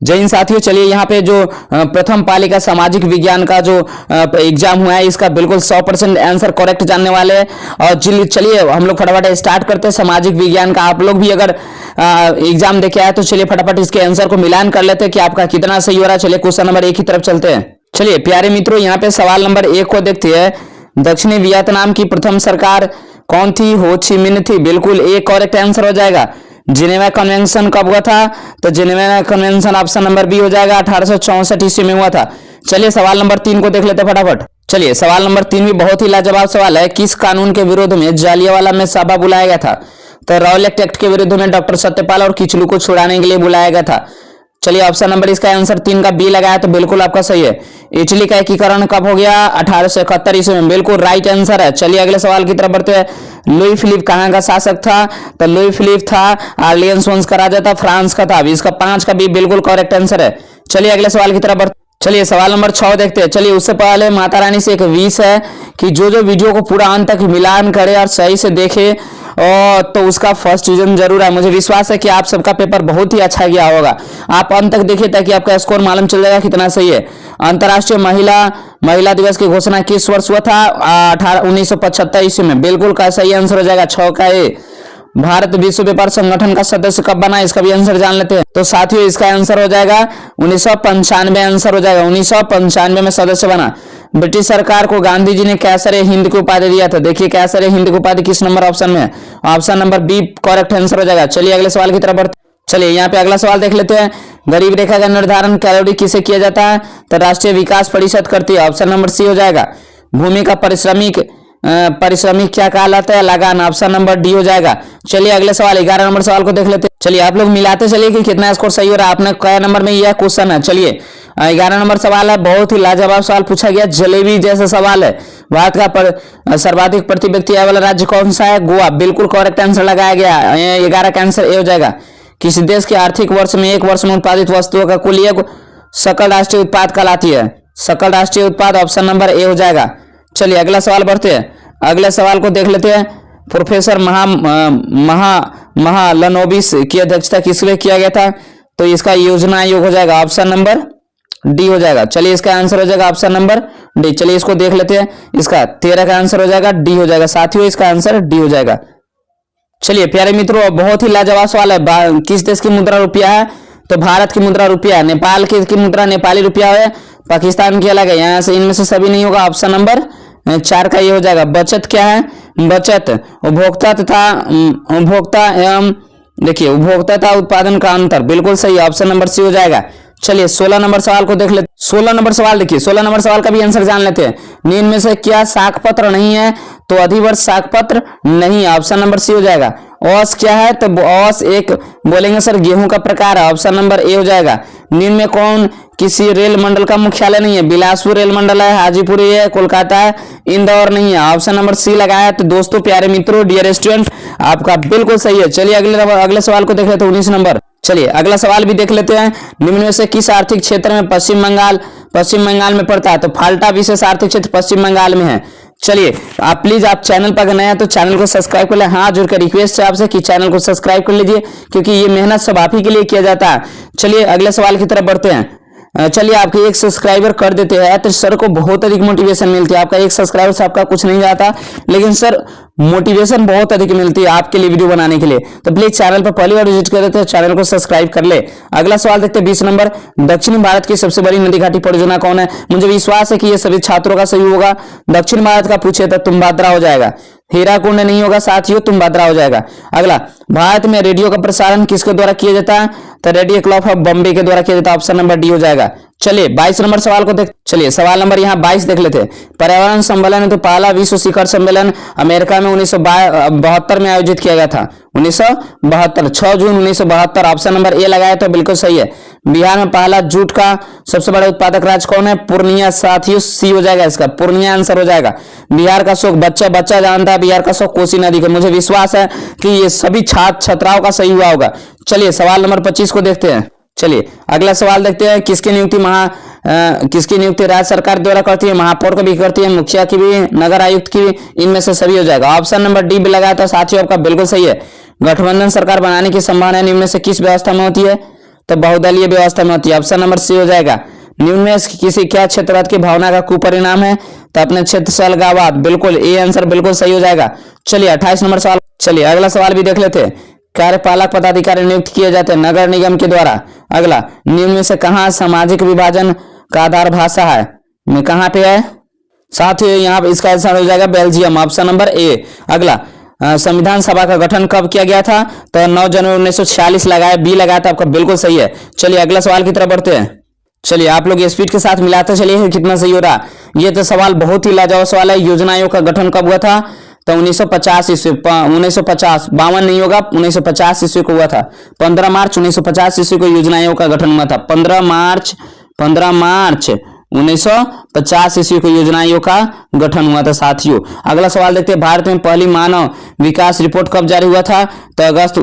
जय हिंद साथियों, चलिए यहाँ पे जो प्रथम पाली का सामाजिक विज्ञान का जो एग्जाम हुआ है इसका बिल्कुल 100% आंसर करेक्ट जानने वाले हैं। और चलिए हम लोग फटाफट स्टार्ट करते हैं सामाजिक विज्ञान का। आप लोग भी अगर एग्जाम देखे आए तो चलिए फटाफट इसके आंसर को मिलान कर लेते हैं कि आपका कितना सही हो रहा है। चलिए क्वेश्चन नंबर 1 की तरफ चलते हैं। चलिए प्यारे मित्रों, यहाँ पे सवाल नंबर 1 को देखते हैं। दक्षिणी वियतनाम की प्रथम सरकार कौन थी? हो ची मिन्ह थी। बिल्कुल एक करेक्ट आंसर हो जाएगा। जिनेवा कन्वेंशन कब हुआ था? तो Geneva convention option number B हो जाएगा, 1864 ईस्वी में हुआ था। चलिए सवाल नंबर 3 को देख लेते फटाफट। चलिए सवाल नंबर 3 भी बहुत ही लाजवाब सवाल है। किस कानून के विरोध में जालियांवाला में सभा बुलाया गया था? तो रॉलेट एक्ट के विरुद्ध में डॉक्टर सत्यपाल और किचलू को छुड़ाने के लिए बुलाया गया था। चलिए ऑप्शन नंबर इसका आंसर 3 का बी लगाया तो बिल्कुल आपका सही है। इटली का एकीकरण कब हो गया? 1871 ईस्वी में। बिल्कुल राइट आंसर है। चलिए अगले सवाल की तरफ बढ़ते हैं। लुई फिलिप कहां का शासक था? तो लुई फिलिप था आर्लियंस वंश का राजा था, फ्रांस का था। इसका 5 का बी बिल्कुल करेक्ट आंसर है। चलिए अगले सवाल की तरफ बढ़ते। चलिए सवाल नंबर 6 देखते हैं। चलिए उससे पहले माता रानी से एक विश है कि जो वीडियो को पूरा अंत तक मिलान करे और सही से देखे और तो उसका फर्स्ट डिवीजन जरूर है। मुझे विश्वास है कि आप सबका पेपर बहुत ही अच्छा गया होगा। आप अंत तक देखिए ताकि आपका स्कोर मालूम चल जाएगा कितना सही है। अंतर्राष्ट्रीय महिला दिवस की घोषणा किस वर्ष हुआ था? 1975 ईस्वी में। बिल्कुल का सही आंसर हो जाएगा 6 का ए। भारत विश्व व्यापार संगठन का सदस्य कब बना? इसका भी आंसर जान लेते हैं। तो साथियों इसका आंसर हो जाएगा 1995 आंसर हो जाएगा। 1995 में सदस्य बना। ब्रिटिश सरकार को गांधी जी ने कैसर हिंद की उपाधि दिया था। देखिए कैसर हिंद की उपाधि किस नंबर ऑप्शन में है? Option number B correct answer हो जाएगा। चलिए अगले सवाल की तरफ बढ़ते। चलिए यहाँ पे अगला सवाल देख लेते हैं। गरीब रेखा का निर्धारण कैलोरी किसे किया जाता है? तो राष्ट्रीय विकास परिषद करती है। ऑप्शन नंबर सी हो जाएगा। भूमि का परिश्रमिक क्या कहलाता है? लगान। ऑप्शन नंबर डी हो जाएगा। चलिए अगले सवाल 11 नंबर सवाल को देख लेते हैं। चलिए आप लोग मिलाते चलिए कि कितना स्कोर सही हो रहा है। आपने क्या नंबर में यह क्वेश्चन है? चलिए 11 नंबर सवाल है। बहुत ही लाजवाब सवाल पूछा गया, जलेबी जैसा सवाल है। भारत का सर्वाधिक प्रति व्यक्ति आय वाला राज्य कौन सा है? गोवा। बिल्कुल करेक्ट आंसर लगाया गया। 11 का आंसर ए हो जाएगा। किसी देश के आर्थिक वर्ष में एक वर्ष में उत्पादित वस्तुओं का कुल योग सकल राष्ट्रीय उत्पाद कहलाती है? सकल राष्ट्रीय उत्पाद ऑप्शन नंबर ए हो जाएगा। चलिए अगला सवाल बढ़ते हैं। अगले सवाल को देख लेते हैं। प्रोफेसर महालनोबिस की अध्यक्षता किसमें किया गया था? तो इसका योजना आयोग हो जाएगा। ऑप्शन नंबर डी हो जाएगा। चलिए इसका आंसर हो जाएगा ऑप्शन नंबर डी। चलिए इसको देख लेते हैं। इसका 13 का आंसर हो जाएगा डी हो जाएगा। साथियों इसका आंसर डी हो जाएगा। चलिए प्यारे मित्रों, बहुत ही लाजवाब सवाल है। किस देश की मुद्रा रुपया है? तो भारत की मुद्रा रुपया है। नेपाल की मुद्रा नेपाली रुपया है। पाकिस्तान की अलग है। यहाँ से इनमें से सभी नहीं होगा। ऑप्शन नंबर 4 का ये हो जाएगा। बचत क्या है? बचत उपभोक्ता तथा उत्पादन का अंतर। बिल्कुल सही, ऑप्शन नंबर सी हो जाएगा। चलिए 16 नंबर सवाल को देख लेते। 16 नंबर सवाल देखिए। 16 नंबर सवाल का भी आंसर जान लेते हैं। निम्न में से क्या शाक पत्र नहीं है? तो अधिवर्ष शाक पत्र नहीं, ऑप्शन नंबर सी हो जाएगा। औस क्या है? तो औस एक बोलेंगे सर गेहूं का प्रकार है। ऑप्शन नंबर ए हो जाएगा। निम्न में कौन किसी रेल मंडल का मुख्यालय नहीं है? बिलासपुर रेल मंडल है, हाजीपुर है, कोलकाता है, इंदौर नहीं है। ऑप्शन नंबर सी लगाया। तो दोस्तों प्यारे मित्रों डियर स्टूडेंट आपका बिल्कुल सही है। चलिए अगले सवाल को देख लेते हैं। 19 नंबर। चलिए अगला सवाल भी देख लेते हैं। निम्न में से किस आर्थिक क्षेत्र में पश्चिम बंगाल में पड़ता है? तो फाल्टा विशेष आर्थिक क्षेत्र पश्चिम बंगाल में है। चलिए आप प्लीज आप चैनल पर अगर नए हैं तो चैनल को सब्सक्राइब कर ले। हाँ जुड़कर रिक्वेस्ट है आपसे कि चैनल को सब्सक्राइब कर लीजिए क्योंकि ये मेहनत सब आप ही के लिए किया जाता है। चलिए अगले सवाल की तरफ बढ़ते हैं। चलिए आपके 1 सब्सक्राइबर कर देते हैं तो सर को बहुत अधिक मोटिवेशन मिलती है। आपका 1 सब्सक्राइबर से आपका कुछ नहीं जाता, लेकिन सर मोटिवेशन बहुत अधिक मिलती है आपके लिए वीडियो बनाने के लिए। तो प्लीज चैनल पर पहली बार विजिट कर देते हैं, चैनल को सब्सक्राइब कर ले। अगला सवाल देखते हैं 20 नंबर। दक्षिण भारत की सबसे बड़ी नदी घाटी परियोजना कौन है? मुझे विश्वास है कि ये सभी छात्रों का सही होगा। दक्षिण भारत का पूछे तो तुम्बाद्रा हो जाएगा। हीराकुंड नहीं होगा साथियों, तुम्बाद्रा हो जाएगा। अगला, भारत में रेडियो का प्रसारण किसके द्वारा किया जाता है? तो रेडियो क्लब ऑफ बॉम्बे के द्वारा किया जाता है। ऑप्शन नंबर डी हो जाएगा। चलिए 22 नंबर सवाल को देख। चलिए सवाल नंबर यहाँ 22 देख लेते हैं। पर्यावरण सम्मेलन तो पहला विश्व शिखर सम्मेलन अमेरिका में 1972 में आयोजित किया गया था। 1972 6 जून 1972। ऑप्शन नंबर ए लगाया तो बिल्कुल सही है। बिहार में पहला जूट का सबसे बड़ा उत्पादक राज्य कौन है? पूर्णिया। साथियों सी हो जाएगा इसका। पूर्णिया आंसर हो जाएगा। बिहार का शोक बच्चा जानता है। बिहार का शोक कोसी नदी का। मुझे विश्वास है कि ये सभी छात्राओं का सही हुआ होगा। चलिए सवाल नंबर 25 को देखते हैं। चलिए अगला सवाल देखते हैं। किसकी नियुक्ति राज्य सरकार द्वारा करती है? महापौर को भी करती है, मुखिया की भी, नगर आयुक्त की भी। इनमें से सभी हो जाएगा। ऑप्शन नंबर डी भी लगाया था साथियों आपका बिल्कुल सही है। गठबंधन सरकार बनाने की संभावना निम्न में से किस व्यवस्था में होती है? तो बहुदलीय व्यवस्था में होती है। ऑप्शन नंबर सी हो जाएगा। निम्न में किसी क्या क्षेत्रवाद की भावना का कुपरिणाम है? तो अपने क्षेत्र से अलगाववाद, बिल्कुल ए आंसर बिल्कुल सही हो जाएगा। चलिए 28 नंबर सवाल, चलिए अगला सवाल भी देख लेते हैं। कार्यपालक पदाधिकारी नियुक्त किए जाते हैं नगर निगम के द्वारा। अगला, निम्न में से कहाँ सामाजिक विभाजन का आधार भाषा है? कहाँ पे है साथियों? यहाँ पे इसका आंसर हो जाएगा बेल्जियम, ऑप्शन नंबर ए। अगला, संविधान सभा का गठन कब किया गया था? तो 9 जनवरी 1946 लगाया, बी लगाया था आपका, बिल्कुल सही है। चलिए अगला सवाल की तरफ बढ़ते हैं। चलिए आप लोग स्पीड के साथ मिलाते चलिए कितना सही हो रहा। ये तो सवाल बहुत ही लाजवाब सवाल है। योजना आयोग का गठन कब हुआ था? तो 1950 ईस्वी, 1950, 52 नहीं होगा, 1950 ईस्वी को हुआ था। 15 मार्च 1950 ईस्वी को योजना आयोग का गठन हुआ था। 15 मार्च 1950 ईस्वी को योजना आयोग का गठन हुआ था साथियों। अगला सवाल देखते हैं। भारत में पहली मानव विकास रिपोर्ट कब जारी हुआ था? तो अगस्त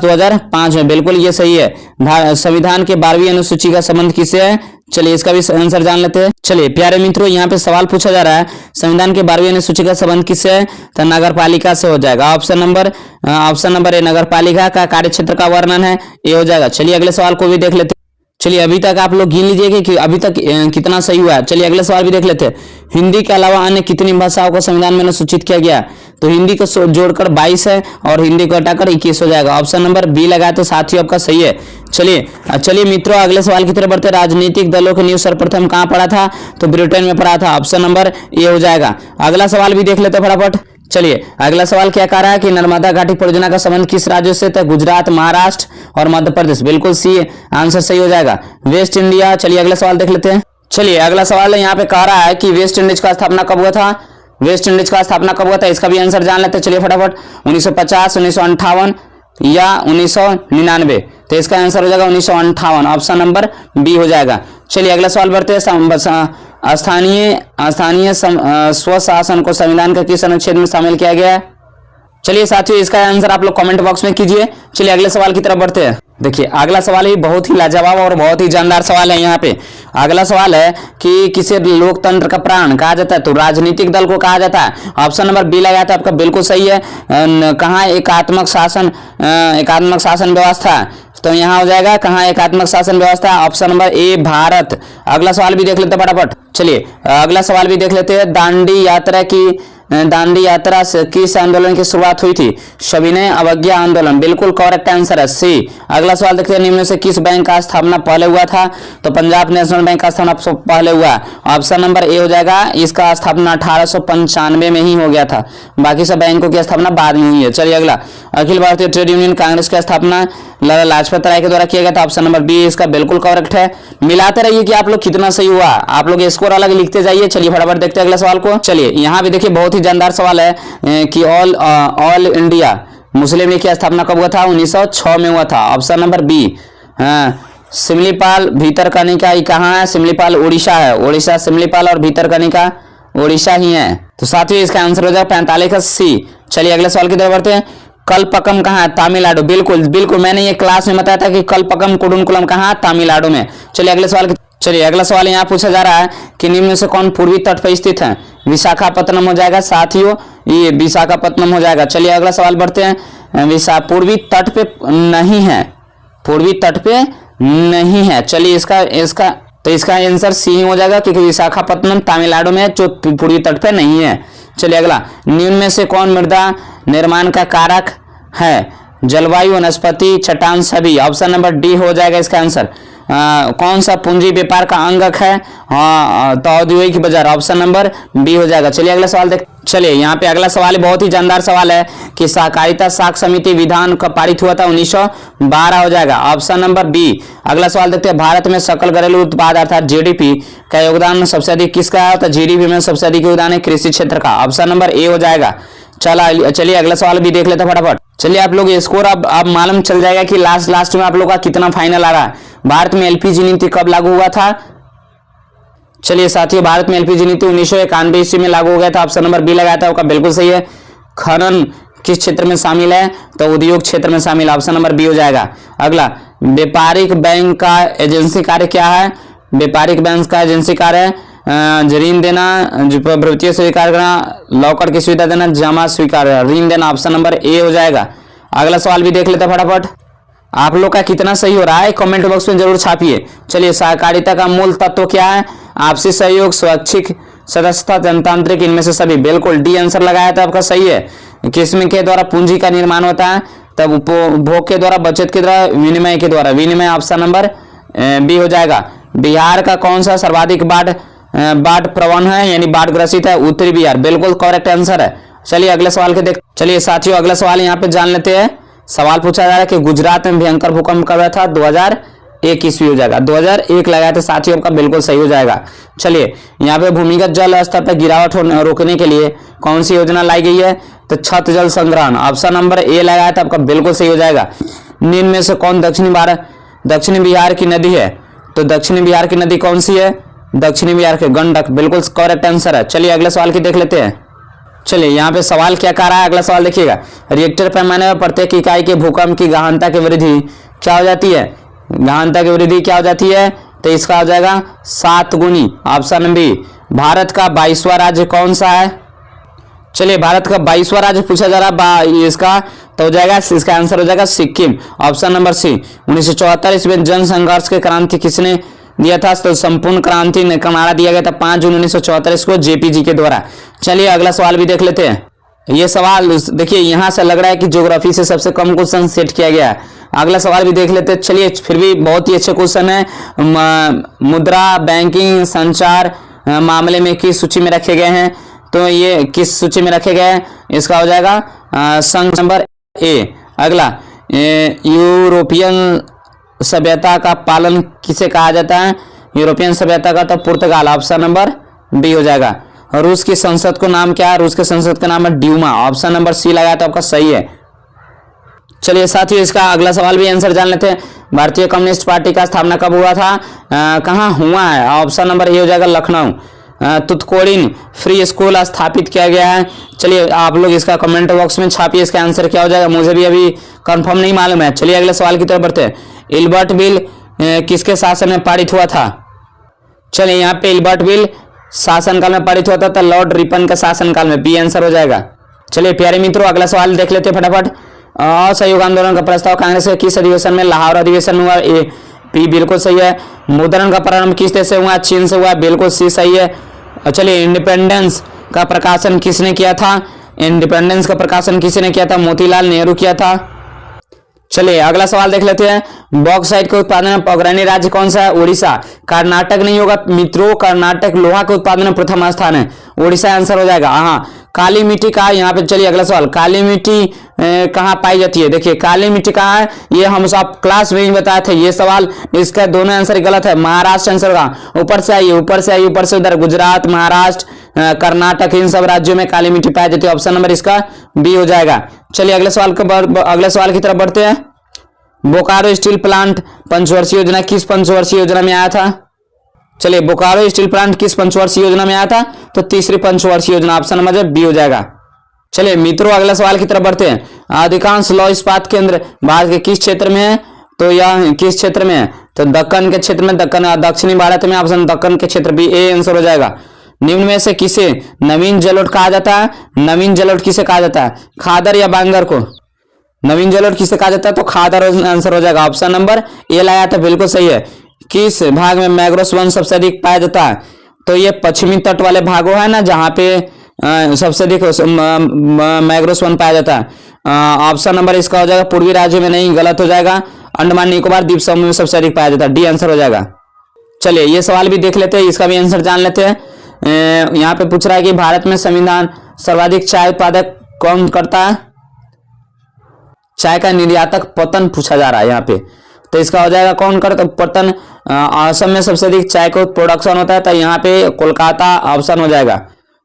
2005 में, बिल्कुल ये सही है। संविधान के 12वीं अनुसूची का संबंध किससे है? चलिए इसका भी आंसर जान लेते हैं। चलिए प्यारे मित्रों, यहाँ पे सवाल पूछा जा रहा है, संविधान के 12वीं अनुसूची का संबंध किससे है? तो नगरपालिका से हो जाएगा। ऑप्शन नंबर ए, नगरपालिका का कार्य क्षेत्र का वर्णन है, ये हो जाएगा। चलिए अगले सवाल को भी देख लेते हैं। चलिए अभी तक आप लोग गिन लीजिए कि अभी तक कितना सही हुआ है। चलिए अगले सवाल भी देख लेते हैं। हिंदी के अलावा अन्य कितनी भाषाओं को संविधान में अनुसूचित किया गया? तो हिंदी को जोड़कर 22 है और हिंदी को हटाकर 21 हो जाएगा। ऑप्शन नंबर बी लगाया तो साथियों आपका सही है। चलिए मित्रों अगले सवाल की तरफ बढ़ते हैं। राजनीतिक दलों की नींव सर्वप्रथम कहाँ पड़ा था? तो ब्रिटेन में पड़ा था। ऑप्शन नंबर ए हो जाएगा। अगला सवाल भी देख लेते हैं फटाफट। चलिए अगला सवाल क्या कह रहा है कि नर्मदा घाटी परियोजना का संबंध किस राज्य से? तो गुजरात, महाराष्ट्र और मध्य प्रदेश, बिल्कुल सी आंसर सही हो जाएगा। Waste India. चलिए अगला सवाल देख लेते हैं। चलिए अगला सवाल यहाँ पे कह रहा है कि वेस्ट इंडीज का स्थापना कब हुआ था? वेस्ट इंडीज का स्थापना कब हुआ था? इसका भी आंसर जान लेते हैं। चलिए फटाफट, 1950, 1958 या 1999? तो इसका आंसर हो जाएगा 1958, ऑप्शन नंबर बी हो जाएगा। चलिए अगला सवाल बढ़ते हैं। स्थानीय स्वशासन को संविधान के किस अनुच्छेद में शामिल किया गया है? चलिए साथियों इसका आंसर आप लोग कमेंट बॉक्स में कीजिए। चलिए अगले सवाल की तरफ बढ़ते हैं। देखिए अगला सवाल ही बहुत ही लाजवाब और बहुत ही जानदार सवाल है। यहाँ पे अगला सवाल है कि किसे लोकतंत्र का प्राण कहा जाता है? तो राजनीतिक दल को कहा जाता है। ऑप्शन नंबर बी लगाया था आपका, बिल्कुल सही है। कहाँ एकात्मक शासन व्यवस्था? तो यहाँ हो जाएगा कहाँ एकात्मक शासन व्यवस्था? Option number A, Bharat. अगला सवाल भी देख लेते हैं फटाफट। चलिए अगला सवाल भी देख लेते हैं। दांडी यात्रा से किस आंदोलन की शुरुआत हुई थी? सविनय अवज्ञा आंदोलन, बिल्कुल करेक्ट आंसर है सी। अगला सवाल देखते हैं। निम्न में से किस बैंक का स्थापना पहले हुआ था? तो पंजाब नेशनल बैंक का स्थापना पहले हुआ। ऑप्शन नंबर ए हो जाएगा। इसका स्थापना 1895 में ही हो गया था, बाकी सब बैंकों की स्थापना बाद में हुई है। चलिए अगला, अखिल भारतीय ट्रेड यूनियन कांग्रेस की स्थापना लाला लाजपत राय के द्वारा किया गया था। ऑप्शन नंबर बी इसका बिल्कुल करेक्ट है। मिलाते रहिए कि आप लोग कितना सही हुआ। आप लोग स्कोर अलग लिखते जाइए। चलिए फटाफट देखते हैं अगला सवाल को। चलिए यहाँ भी देखिए बहुत ही जानदार सवाल है कि ऑल इंडिया मुस्लिम लीग की स्थापना कब हुआ था? 1906 में हुआ था। Option number B. Simlipal Bhitarkanika कहाँ है? सिमलीपाल उड़ीसा है। उड़ीसा सिमलीपाल और भीतरकनिका उड़ीसा ही है। तो साथियों इसका आंसर हो जाएगा 45 का सी। चलिए अगले सवाल की तरफ बढ़ते हैं। कलपकम कहाँ है? तमिलनाडु, बिल्कुल मैंने ये क्लास में बताया था कि कलपकम कुडुनकुलम कहाँ? तमिलनाडु में। चलिए अगला सवाल यहाँ पूछा जा रहा है कि निम्न में से कौन पूर्वी तट पर स्थित है? विशाखापत्तनम हो जाएगा साथियों, ये विशाखापत्तनम हो जाएगा। चलिए अगला सवाल बढ़ते हैं। पूर्वी तट पे नहीं है, पूर्वी तट पे नहीं है। चलिए इसका आंसर सी हो जाएगा क्योंकि विशाखापत्तनम तमिलनाडु में जो पूर्वी तट पे नहीं है। चलिए अगला, निम्न में से कौन मृदा निर्माण का कारक है? जलवायु, वनस्पति, चट्टान, सभी। ऑप्शन नंबर डी हो जाएगा इसका आंसर। कौन सा पूंजी व्यापार का अंगक है? तो औद्योगिक बाजार। ऑप्शन नंबर बी हो जाएगा। चलिए अगला सवाल देख। चलिए यहाँ पे अगला सवाल बहुत ही जानदार सवाल है कि सहकारिता साख समिति विधान कब पारित हुआ था? 1912 हो जाएगा। Option number B. अगला सवाल देखते हैं। भारत में सकल घरेलू उत्पाद अर्थात जीडीपी का योगदान सबसे अधिक किसका है? तो जीडीपी में सबसे अधिक योगदान है कृषि क्षेत्र का। ऑप्शन नंबर ए हो जाएगा। चलिए अगला सवाल भी देख लेते हैं फटाफट। चलिए आप लोग स्कोर अब मालूम चल जाएगा कि लास्ट में आप लोग का कितना फाइनल आ रहा है। भारत में एलपीजी नीति कब लागू हुआ था? चलिए साथियों भारत में एलपीजी नीति 1991 ईस्वी में लागू हो गया था। ऑप्शन नंबर बी लगाया था, बिल्कुल सही है। खनन किस क्षेत्र में शामिल है? तो उद्योग क्षेत्र में शामिल। ऑप्शन नंबर बी हो जाएगा। अगला, व्यापारिक बैंक का एजेंसी कार्य क्या है? व्यापारिक बैंक का एजेंसी कार्य है ऋण देना, प्रवृत्तियों स्वीकार करना, लॉकर की सुविधा देना, जमा स्वीकार, ऋण देना। ऑप्शन नंबर ए हो जाएगा। अगला सवाल भी देख लेते हैं फटाफट। आप लोग का कितना सही हो रहा है कमेंट बॉक्स में जरूर छापिए। चलिए, सहकारिता का मूल तत्व क्या है? आपसी सहयोग, स्वैच्छिक सदस्यता, जनतांत्रिक, इनमें से सभी। बिल्कुल डी आंसर लगाया था आपका सही है। किसमें के द्वारा पूंजी का निर्माण होता है? तब उपभोग के द्वारा, बचत के द्वारा, विनिमय के द्वारा। विनिमय ऑप्शन नंबर बी हो जाएगा। बिहार का कौन सा सर्वाधिक बाढ़ प्रवण है यानी बाढ़ ग्रसित है? उत्तरी बिहार। बिल्कुल करेक्ट आंसर है। चलिए अगले सवाल के देख। चलिए साथियों, अगला सवाल यहाँ पे जान लेते हैं। सवाल पूछा जा रहा है कि गुजरात में भयंकर भूकंप कब आया था? 2001 ईस्वी हो जाएगा। 2001 लगाया था साथियों, आपका बिल्कुल सही हो जाएगा। चलिए, यहाँ पे भूमिगत जल स्तर पर गिरावट रोकने के लिए कौन सी योजना लाई गई है? तो छत जल संग्रहण। ऑप्शन नंबर ए लगाया था, आपका बिल्कुल सही हो जाएगा। निम्न में से कौन दक्षिणी बिहार की नदी है? तो दक्षिणी बिहार की नदी कौन सी है? दक्षिणी बिहार के गंडक। बिल्कुल करेक्ट आंसर है। चलिए अगले सवाल की देख लेते हैं। चलिए, यहाँ पे सवाल क्या कह रहा है? अगला सवाल देखिएगा। रिएक्टर पैमाने पर प्रत्येक इकाई के भूकंप की गहनता की वृद्धि क्या हो जाती है? गहनता की वृद्धि क्या हो जाती है? तो इसका हो जाएगा 7 गुनी। Option B. भारत का 22वां राज्य कौन सा है? चलिए, भारत का 22वां राज्य पूछा जा रहा है इसका, तो हो जाएगा, इसका आंसर हो जाएगा सिक्किम। Option number C. 1974 ईस्वी में जन संघर्ष के क्रांति किसने दिया था? तो संपूर्ण क्रांति का नारा दिया गया था 5 जून 1974 को जेपीजी के द्वारा। चलिए अगला सवाल भी देख लेते हैं। ये सवाल देखिए, यहां से लग रहा है कि ज्योग्राफी से सबसे कम क्वेश्चन सेट किया गया है। अगला सवाल भी देख लेते हैं। चलिए, फिर भी बहुत ही अच्छे क्वेश्चन है। मुद्रा, बैंकिंग, संचार मामले में किस सूची में रखे गए हैं? तो ये किस सूची में रखे गए हैं? इसका हो जाएगा संघ नंबर ए। अगला, यूरोपियन सभ्यता का पालन किसे कहा जाता है? यूरोपियन सभ्यता का तो पुर्तगाल। ऑप्शन नंबर डी हो जाएगा। रूस की संसद को नाम क्या है? रूस के संसद का नाम है ड्यूमा। ऑप्शन नंबर सी लगाया तो आपका सही है। चलिए साथियों, इसका अगला सवाल भी आंसर जान लेते हैं। भारतीय कम्युनिस्ट पार्टी का स्थापना कब हुआ था? कहाँ हुआ है? ऑप्शन नंबर ए हो जाएगा लखनऊ। तुतकोड़िन फ्री स्कूल स्थापित किया गया है। चलिए, आप लोग इसका कमेंट बॉक्स में छापिए, इसका आंसर क्या हो जाएगा, मुझे भी अभी कंफर्म नहीं मालूम है। चलिए अगले सवाल की तरफ बढ़ते हैं। इल्बर्ट बिल किसके शासन में पारित हुआ था? चलिए, यहाँ पे इल्बर्ट बिल शासनकाल में पारित हुआ था लॉर्ड रिपन के शासनकाल में। बी आंसर हो जाएगा। चलिए प्यारे मित्रों, अगला सवाल देख लेते हैं फटाफट। असहयोग आंदोलन का प्रस्ताव कांग्रेस के किस अधिवेशन में? लाहौर अधिवेशन हुआ। ए पी बिल्कुल सही है। मुद्रण का प्रारंभ किस देश से हुआ? चीन से हुआ। बिल्कुल सी सही है। चलिए, इंडिपेंडेंस का प्रकाशन किसने किया था? इंडिपेंडेंस का प्रकाशन किसने किया था? मोतीलाल नेहरू किया था। चलिए अगला सवाल देख लेते हैं। बॉक्साइट के उत्पादन में अग्रणी राज्य कौन सा है? उड़ीसा। कर्नाटक नहीं होगा मित्रों, कर्नाटक लोहा के उत्पादन में प्रथम स्थान है। उड़ीसा आंसर हो जाएगा। हाँ, काली मिट्टी कहाँ है यहाँ पे? चलिए अगला सवाल, काली मिट्टी कहाँ पाई जाती है? देखिए, काली मिट्टी कहाँ है ये हम सब क्लास में ही बताए थे। ये सवाल, इसका दोनों आंसर गलत है। महाराष्ट्र आंसर होगा। ऊपर से आइए, ऊपर से आइए, ऊपर से उधर। गुजरात, महाराष्ट्र, कर्नाटक, इन सब राज्यों में काली मिट्टी पाई जाती है। ऑप्शन नंबर इसका बी हो जाएगा। चलिए अगले सवाल की तरफ बढ़ते हैं। बोकारो स्टील प्लांट पंचवर्षीय योजना किस पंचवर्षीय योजना में आया था? चलिए, बोकारो स्टील प्लांट किस पंचवर्षीय योजना में आया था? तो तीसरी पंचवर्षीय योजना। ऑप्शन नंबर बी हो जाएगा। चलिए मित्रों, अगला सवाल की तरफ बढ़ते हैं। अधिकांश लौह इस्पात केंद्र भारत के किस क्षेत्र में है? तो यह किस क्षेत्र में है? तो दक्कन के क्षेत्र में। दक्षिणी भारत में। ऑप्शन दक्कन के क्षेत्र, बी ए आंसर हो जाएगा। निम्न में से किसे नवीन जलोढ़ कहा जाता है? नवीन जलोढ़ किसे कहा जाता है? खादर या बांगर को? नवीन जलोढ़ किसे कहा जाता है? तो खादर आंसर हो जाएगा। ऑप्शन नंबर ए लाया था, बिल्कुल सही है। किस भाग में मैग्रोव वन सबसे अधिक पाया जाता है? तो ये पश्चिमी तट वाले भागों है ना, जहाँ पे सबसे अधिक मैग्रोव वन पाया जाता है। ऑप्शन नंबर इसका हो जाएगा पूर्वी राज्य में, नहीं, गलत हो जाएगा। अंडमान निकोबार द्वीप समूह में सबसे अधिक पाया जाता है। डी आंसर हो जाएगा। चलिए ये सवाल भी देख लेते हैं, इसका भी आंसर जान लेते हैं। यहाँ पे पूछ रहा है कि भारत में संविधान सर्वाधिक चाय उत्पादक कौन करता है? चाय का निर्यातक पतन पूछा जा रहा है यहाँ पे, तो इसका हो जाएगा कौन करता? पतन। असम में सबसे अधिक चाय का प्रोडक्शन होता है, तो यहाँ पे कोलकाता ऑप्शन हो जाएगा।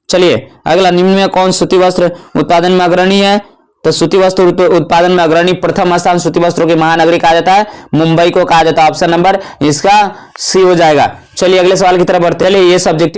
चलिए अगला, निम्न में कौन सूती वस्त्र उत्पादन में अग्रणी है? तो सूती वस्त्र उत्पादन में अग्रणी प्रथम स्थान सूती वस्त्रों की महानगरी कहा जाता है, मुंबई को कहा जाता है। ऑप्शन नंबर इसका सी हो जाएगा। चलिए अगले सवाल की तरफ बढ़ते हैं। ये सब्जेक्ट